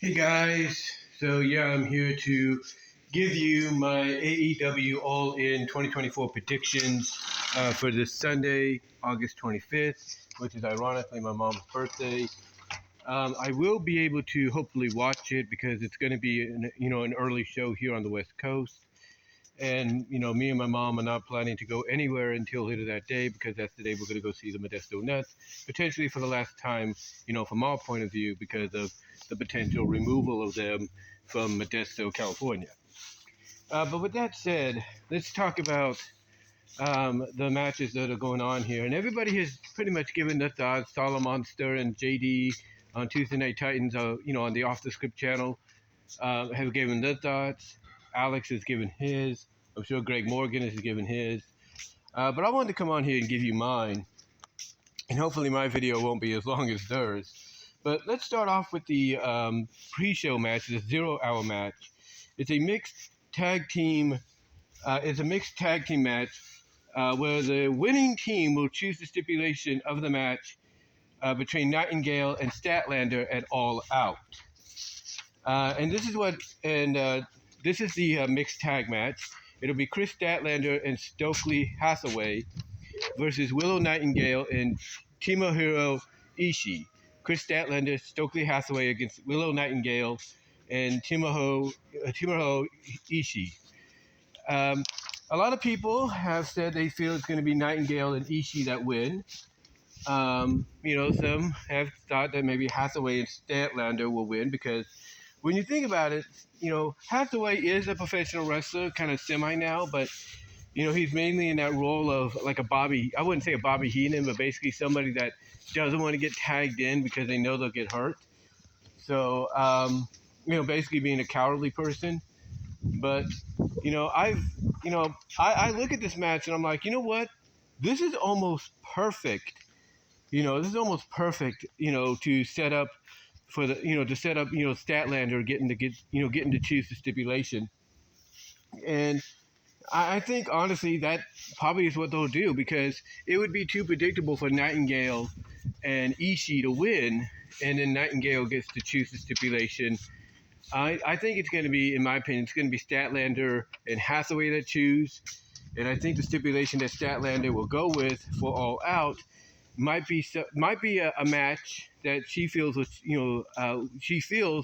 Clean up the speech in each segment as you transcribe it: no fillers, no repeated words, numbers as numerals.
Hey guys, so yeah, I'm here to give you my AEW All In 2024 predictions for this Sunday, August 25th, which is ironically my mom's birthday. I will be able to hopefully watch it because it's going to be an early show here on the West Coast. And me and my mom are not planning to go anywhere until later that day because that's the day we're going to go see the Modesto Nuts, potentially for the last time, from our point of view, because of the potential removal of them from Modesto, California. But with that said, let's talk about the matches that are going on here. And everybody has pretty much given their thoughts. Monster and JD on Tuesday Night Titans, on the Off the Script channel, have given their thoughts. Alex has given his. I'm sure Greg Morgan has given his. But I wanted to come on here and give you mine. And hopefully my video won't be as long as theirs. But let's start off with the pre-show match, the 0 Hour match. It's a mixed tag team. It's a mixed tag team match where the winning team will choose the stipulation of the match between Nightingale and Statlander at All Out. This is the mixed tag match. It'll be Chris Statlander and Stokely Hathaway versus Willow Nightingale and Tomohiro Ishii. Chris Statlander, Stokely Hathaway against Willow Nightingale and Tomohiro Ishii. A lot of people have said they feel it's going to be Nightingale and Ishii that win. Some have thought that maybe Hathaway and Statlander will win because when you think about it, Hathaway is a professional wrestler, kind of semi now, but, he's mainly in that role of like a Bobby, I wouldn't say a Bobby Heenan, but basically somebody that doesn't want to get tagged in because they know they'll get hurt. So, basically being a cowardly person. But, I look at this match and I'm like, you know what? This is almost perfect. This is almost perfect, to set up for the, Statlander getting to choose the stipulation. And I think, honestly, that probably is what they'll do because it would be too predictable for Nightingale and Ishii to win, and then Nightingale gets to choose the stipulation. I think it's going to be, in my opinion, it's going to be Statlander and Hathaway that choose. And I think the stipulation that Statlander will go with for All Out might be a match that she feels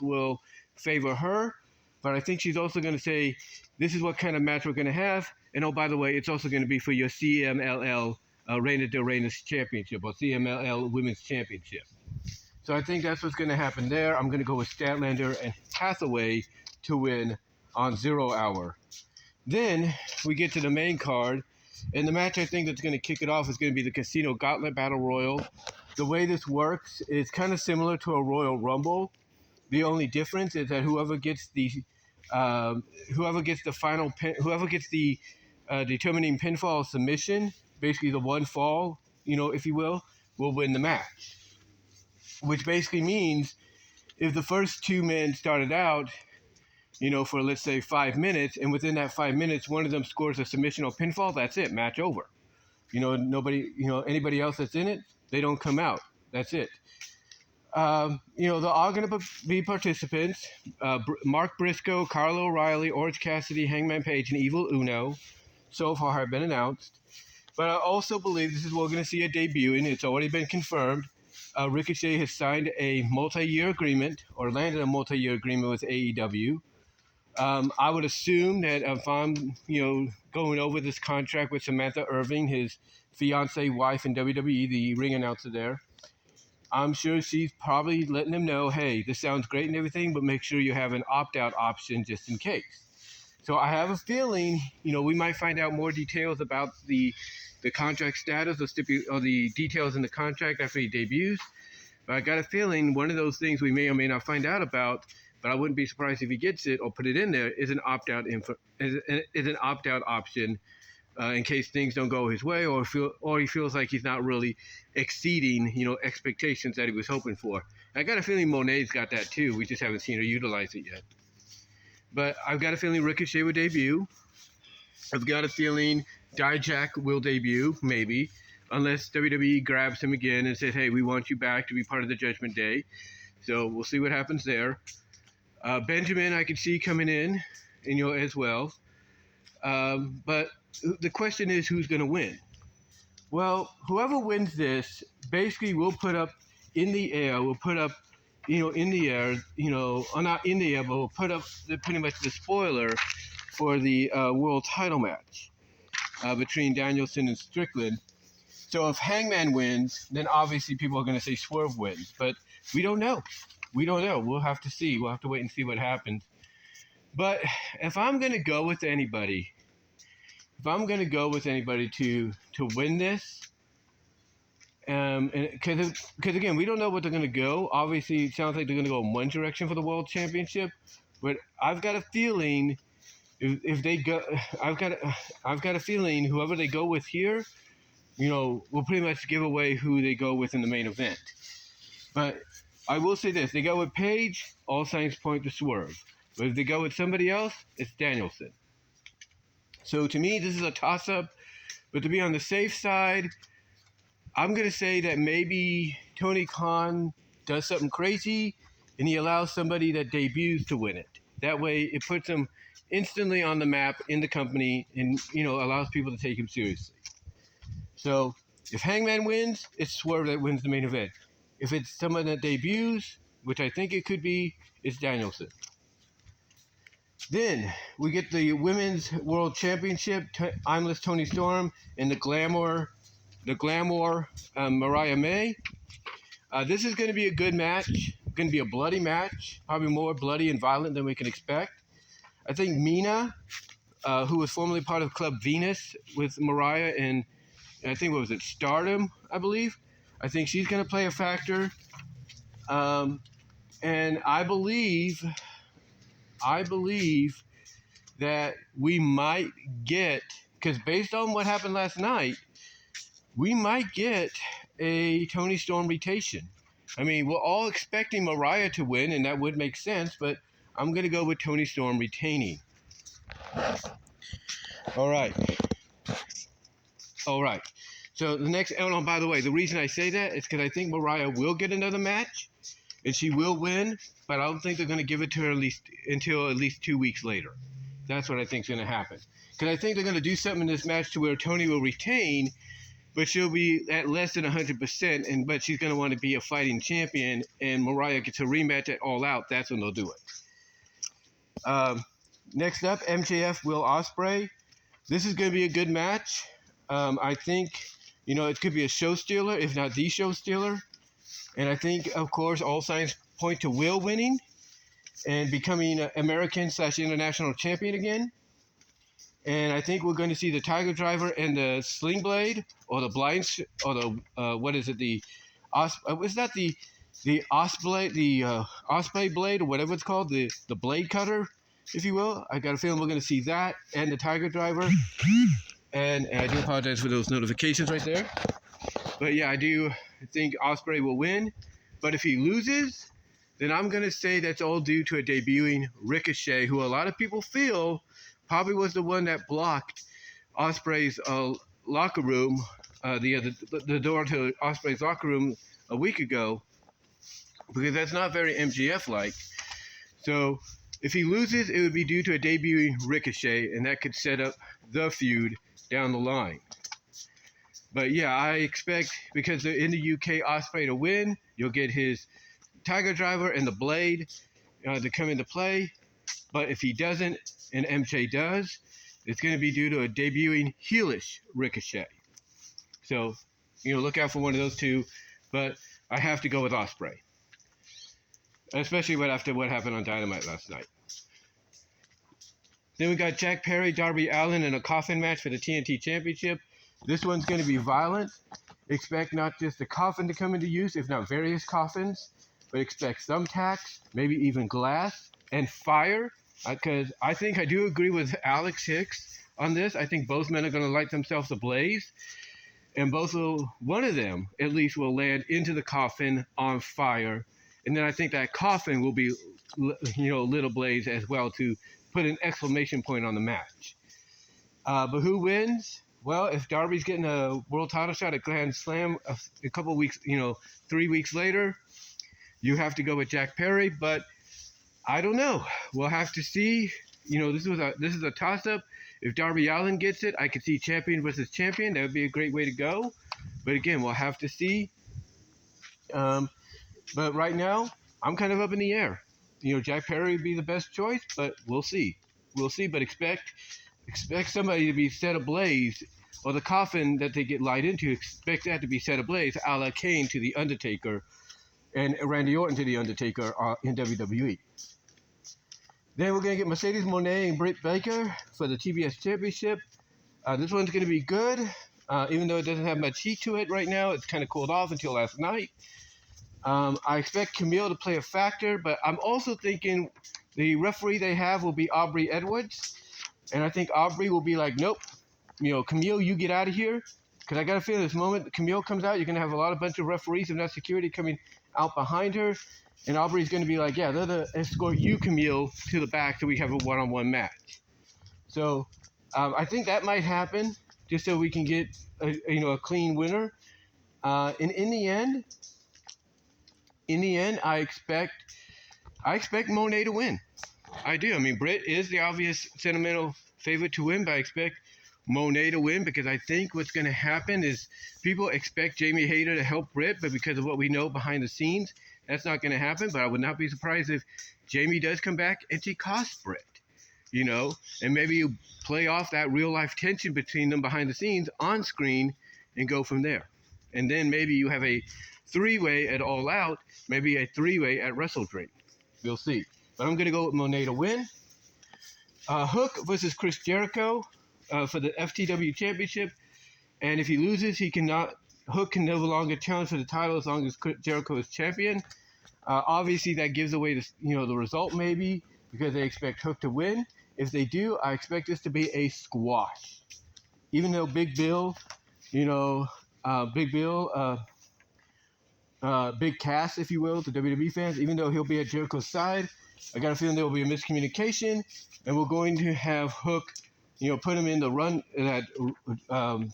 will favor her, but I think she's also going to say this is what kind of match we're going to have, and oh, by the way, it's also going to be for your CMLL Reina de Reinas Championship or CMLL Women's Championship. So I think that's what's going to happen there. I'm going to go with Statlander and Hathaway to win on 0 Hour. Then we get to the main card. And the match I think that's going to kick it off is going to be the Casino Gauntlet Battle Royal. The way this works is kind of similar to a Royal Rumble. The only difference is that whoever gets the determining pinfall submission, basically the one fall, if you will win the match. Which basically means if the first two men started out, for let's say 5 minutes, and within that 5 minutes, one of them scores a submission or pinfall, that's it, match over. Nobody, anybody else that's in it, they don't come out. That's it. They're all going to be participants. Mark Briscoe, Carlo O'Reilly, Orange Cassidy, Hangman Page, and Evil Uno so far have been announced. But I also believe this is what we're going to see a debut, and it's already been confirmed. Ricochet has signed a multi-year agreement, or landed a multi-year agreement with AEW. I would assume that if I'm, going over this contract with Samantha Irving, his fiance wife in WWE, the ring announcer there, I'm sure she's probably letting him know, hey, this sounds great and everything, but make sure you have an opt-out option just in case. So I have a feeling, we might find out more details about the contract status or the details in the contract after he debuts. But I got a feeling one of those things we may or may not find out about, but I wouldn't be surprised if he gets it or put it in there, is an opt-out option in case things don't go his way or he feels like he's not really exceeding, expectations that he was hoping for. I got a feeling Moné's got that too. We just haven't seen her utilize it yet. But I've got a feeling Ricochet will debut. I've got a feeling Dijak will debut, maybe, unless WWE grabs him again and says, hey, we want you back to be part of the Judgment Day. So we'll see what happens there. Benjamin, I could see coming in, and as well. But the question is, who's going to win? Well, whoever wins this basically will put up in the air. We'll put up, in the air. Or not in the air, but we'll put up pretty much the spoiler for the world title match between Danielson and Strickland. So if Hangman wins, then obviously people are going to say Swerve wins. But we don't know. We'll have to see. We'll have to wait and see what happens. But if I'm going to go with anybody, to win this, because again, we don't know what they're going to go. Obviously, it sounds like they're going to go in one direction for the World Championship. But I've got a feeling if they go, I've got a feeling whoever they go with here, will pretty much give away who they go with in the main event. But I will say this: they go with Paige, all signs point to Swerve. But if they go with somebody else, it's Danielson. So to me, this is a toss-up. But to be on the safe side, I'm going to say that maybe Tony Khan does something crazy and he allows somebody that debuts to win it. That way, it puts him instantly on the map in the company and, allows people to take him seriously. So if Hangman wins, it's Swerve that wins the main event. If it's someone that debuts, which I think it could be, it's Danielson. Then we get the Women's World Championship, Timeless Toni Storm, and the Glamour Mariah May. This is going to be a good match. Going to be a bloody match, probably more bloody and violent than we can expect. I think Mina, who was formerly part of Club Venus with Mariah and I think, Stardom, I believe. I think she's going to play a factor. And I believe that we might get, because based on what happened last night, we might get a Toni Storm retention. I mean, we're all expecting Mariah to win, and that would make sense, but I'm going to go with Toni Storm retaining. All right. So the next, by the way, the reason I say that is because I think Mariah will get another match, and she will win, but I don't think they're going to give it to her until at least 2 weeks later. That's what I think is going to happen. Because I think they're going to do something in this match to where Toni will retain, but she'll be at less than 100%, but she's going to want to be a fighting champion, and Mariah gets a rematch at All Out. That's when they'll do it. Next up, MJF, Will Ospreay. This is going to be a good match. I think, it could be a show stealer, if not the show stealer. And I think, of course, all signs point to Will winning and becoming American/international champion again. And I think we're going to see the Tiger Driver and the Sling Blade, or the blind, or the what is it? Was that the Ospreay blade, or whatever it's called, the blade cutter, if you will. I got a feeling we're going to see that and the Tiger Driver. And I do apologize for those notifications right there. But yeah, I do think Ospreay will win. But if he loses, then I'm going to say that's all due to a debuting Ricochet, who a lot of people feel probably was the one that blocked Ospreay's locker room, the door to Ospreay's locker room a week ago, because that's not very MJF-like. So if he loses, it would be due to a debuting Ricochet, and that could set up the feud down the line. But yeah, I expect, because they're in the UK, Ospreay to win. You'll get his Tiger Driver and the Blade to come into play. But if he doesn't, and MJ does, it's going to be due to a debuting heelish Ricochet. So, look out for one of those two. But I have to go with Ospreay, especially after what happened on Dynamite last night. Then we got Jack Perry, Darby Allin in a Coffin Match for the TNT Championship. This one's going to be violent. Expect not just a coffin to come into use, if not various coffins, but expect thumbtacks, maybe even glass, and fire. Because I think I do agree with Alex Hicks on this. I think both men are going to light themselves ablaze, and one of them at least will land into the coffin on fire. And then I think that coffin will be, lit ablaze as well to put an exclamation point on the match. But who wins? Well, if Darby's getting a world title shot at Grand Slam a couple weeks, 3 weeks later, you have to go with Jack Perry. But I don't know. We'll have to see. This is a toss-up. If Darby Allin gets it, I could see champion versus champion. That would be a great way to go. But again, we'll have to see. But right now, I'm kind of up in the air. Jack Perry would be the best choice, but we'll see. We'll see. But expect somebody to be set ablaze, or the coffin that they get light into. Expect that to be set ablaze, a la Kane to the Undertaker, and Randy Orton to the Undertaker in WWE. Then we're going to get Mercedes Moné and Britt Baker for the TBS Championship. This one's going to be good, even though it doesn't have much heat to it right now. It's kind of cooled off until last night. I expect Camille to play a factor, but I'm also thinking the referee they have will be Aubrey Edwards. And I think Aubrey will be like, nope, Camille, you get out of here. Because I got a feeling this moment Camille comes out, you're going to have a bunch of referees, if not security, coming out behind her. And Aubrey's going to be like, yeah, they're the escort you, Camille, to the back so we have a one-on-one match. So I think that might happen just so we can get a clean winner. And in the end, I expect Moné to win. I do. I mean, Britt is the obvious sentimental favorite to win, but I expect Moné to win because I think what's going to happen is people expect Jamie Hayter to help Britt, but because of what we know behind the scenes, that's not going to happen. But I would not be surprised if Jamie does come back and she costs Britt, and maybe you play off that real life tension between them behind the scenes on screen and go from there. And then maybe you have a three-way at All Out, maybe a three-way at WrestleDream. We'll see. But I'm going to go with Moné to win. Hook versus Chris Jericho for the FTW Championship. And if he loses, Hook can no longer challenge for the title as long as Jericho is champion. Obviously, that gives away the result maybe because they expect Hook to win. If they do, I expect this to be a squash. Even though Big Bill, Big Cass, if you will, to WWE fans, even though he'll be at Jericho's side, I got a feeling there will be a miscommunication, and we're going to have Hook, put him in the run, that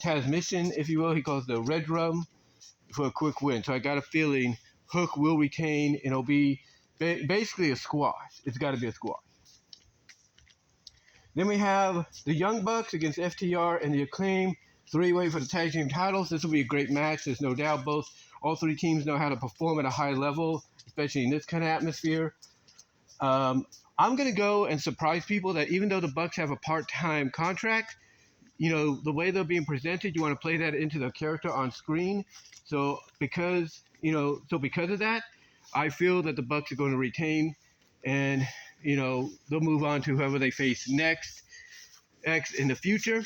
transmission, if you will. He calls the Red Drum for a quick win. So I got a feeling Hook will retain, and it'll be basically a squash. It's got to be a squash. Then we have the Young Bucks against FTR and the Acclaim, three-way for the tag team titles. This will be a great match. There's no doubt all three teams know how to perform at a high level, especially in this kind of atmosphere. I'm going to go and surprise people that even though the Bucks have a part-time contract, the way they're being presented, you want to play that into the character on screen. So because of that, I feel that the Bucks are going to retain, and they'll move on to whoever they face next in the future.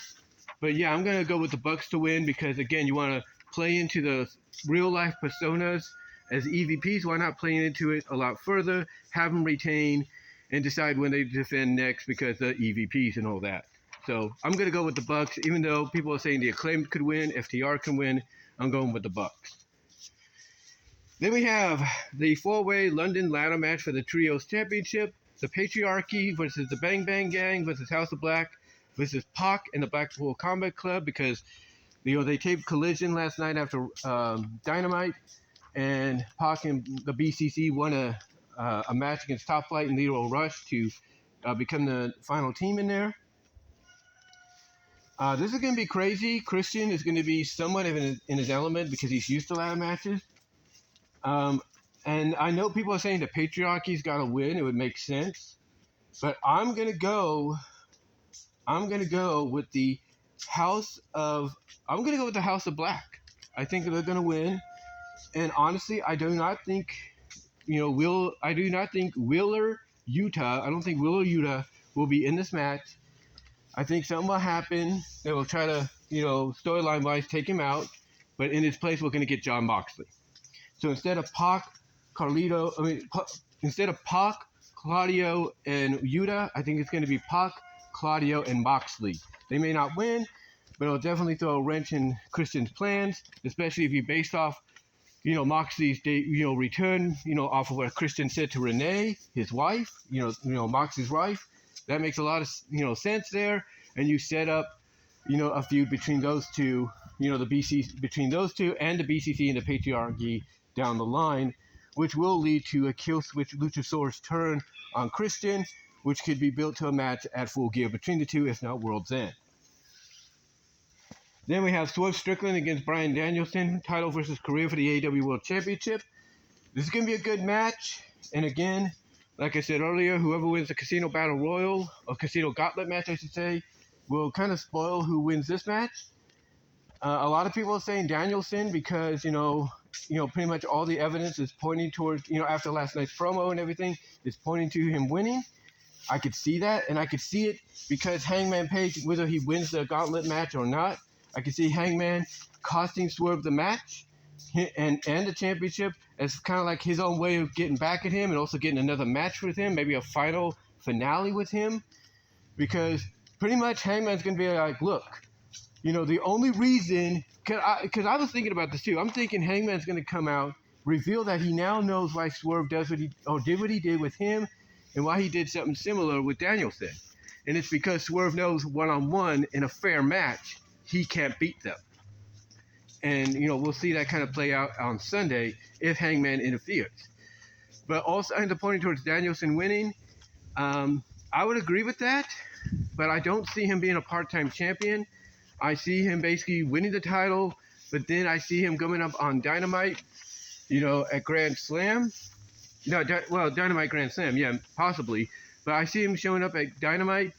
But yeah, I'm going to go with the Bucks to win because, again, you want to play into the real-life personas as EVPs. Why not play into it a lot further, have them retain, and decide when they defend next because the EVPs and all that. So I'm going to go with the Bucks. Even though people are saying the Acclaimed could win, FTR can win, I'm going with the Bucks. Then we have the four-way London ladder match for the Trios Championship. The Patriarchy versus the Bang Bang Gang versus House of Black versus Pac and the Blackpool Combat Club because they taped Collision last night after Dynamite, and Pac and the BCC won a match against Top Flight and Lethal Rush to become the final team in there. This is going to be crazy. Christian is going to be somewhat in his element because he's used to ladder matches. And I know people are saying the Patriarchy's got to win. It would make sense. But I'm going to go with the House of Black. I think they're going to win. And honestly, I do not think Wheeler Yuta. I don't think Wheeler Yuta will be in this match. I think something will happen. They will try to, storyline wise, take him out. But in his place, we're going to get Jon Moxley. So instead of Pac, Claudio, and Yuta, I think it's going to be Pac, Claudio, and Moxley. They may not win, but it'll definitely throw a wrench in Christian's plans, especially if you based off, Moxley's return, off of what Christian said to Renee, his wife, Moxley's wife. That makes a lot of, sense there. And you set up, a feud between those two, between those two and the BCC and the Patriarchy down the line, which will lead to a kill switch Luchasaurus turn on Christian, which could be built to a match at Full Gear between the two, if not World's End. Then we have Swerve Strickland against Bryan Danielson, title versus career for the AEW World Championship. This is going to be a good match, and again, like I said earlier, whoever wins the Casino Battle Royal, or Casino Gauntlet match, I should say, will kind of spoil who wins this match. A lot of people are saying Danielson because, pretty much all the evidence is pointing towards, after last night's promo and everything, is pointing to him winning. I could see that, and I could see it because Hangman Page, whether he wins the Gauntlet match or not, I could see Hangman costing Swerve the match and the championship as kind of like his own way of getting back at him and also getting another match with him, maybe a final finale with him, because pretty much Hangman's going to be like, look, the only reason, because I was thinking about this too, I'm thinking Hangman's going to come out, reveal that he now knows why Swerve did what he did with him and why he did something similar with Danielson. And it's because Swerve knows one-on-one in a fair match, he can't beat them. And, we'll see that kind of play out on Sunday if Hangman interferes. But all signs are pointing towards Danielson winning. I would agree with that, but I don't see him being a part-time champion. I see him basically winning the title, but then I see him coming up on Dynamite, at Grand Slam. No, Dynamite Grand Slam, yeah, possibly. But I see him showing up at Dynamite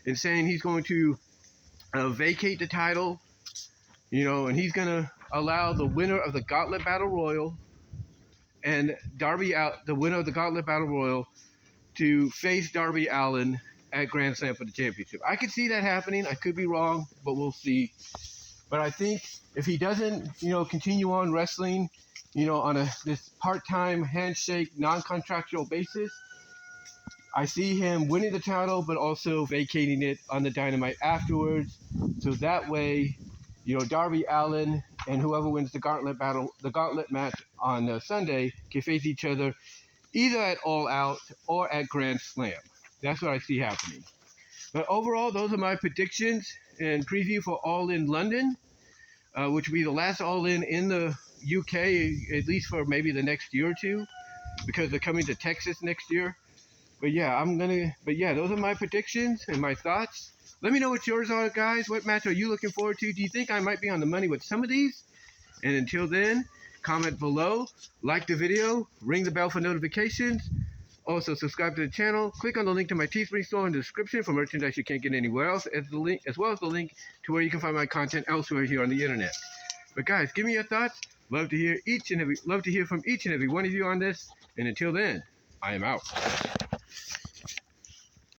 and saying he's going to vacate the title, and he's going to allow the winner of the Gauntlet Battle Royal and the winner of the Gauntlet Battle Royal to face Darby Allin at Grand Slam for the championship. I could see that happening. I could be wrong, but we'll see. But I think if he doesn't, continue on wrestling, on this part-time handshake, non-contractual basis, I see him winning the title, but also vacating it on the Dynamite afterwards. So that way, Darby Allin and whoever wins the Gauntlet match on Sunday can face each other either at All Out or at Grand Slam. That's what I see happening. But overall, those are my predictions and preview for All In London, which will be the last All In the UK, at least for maybe the next year or two, because they're coming to Texas next year. But yeah, those are my predictions and my thoughts. Let me know what yours are, guys. What match are you looking forward to? Do you think I might be on the money with some of these? And until then, comment below, like the video, ring the bell for notifications. Also, subscribe to the channel. Click on the link to my Teespring store in the description for merchandise you can't get anywhere else, as well as the link to where you can find my content elsewhere here on the internet. But guys, give me your thoughts. Love to hear from each and every one of you on this. And until then, I am out.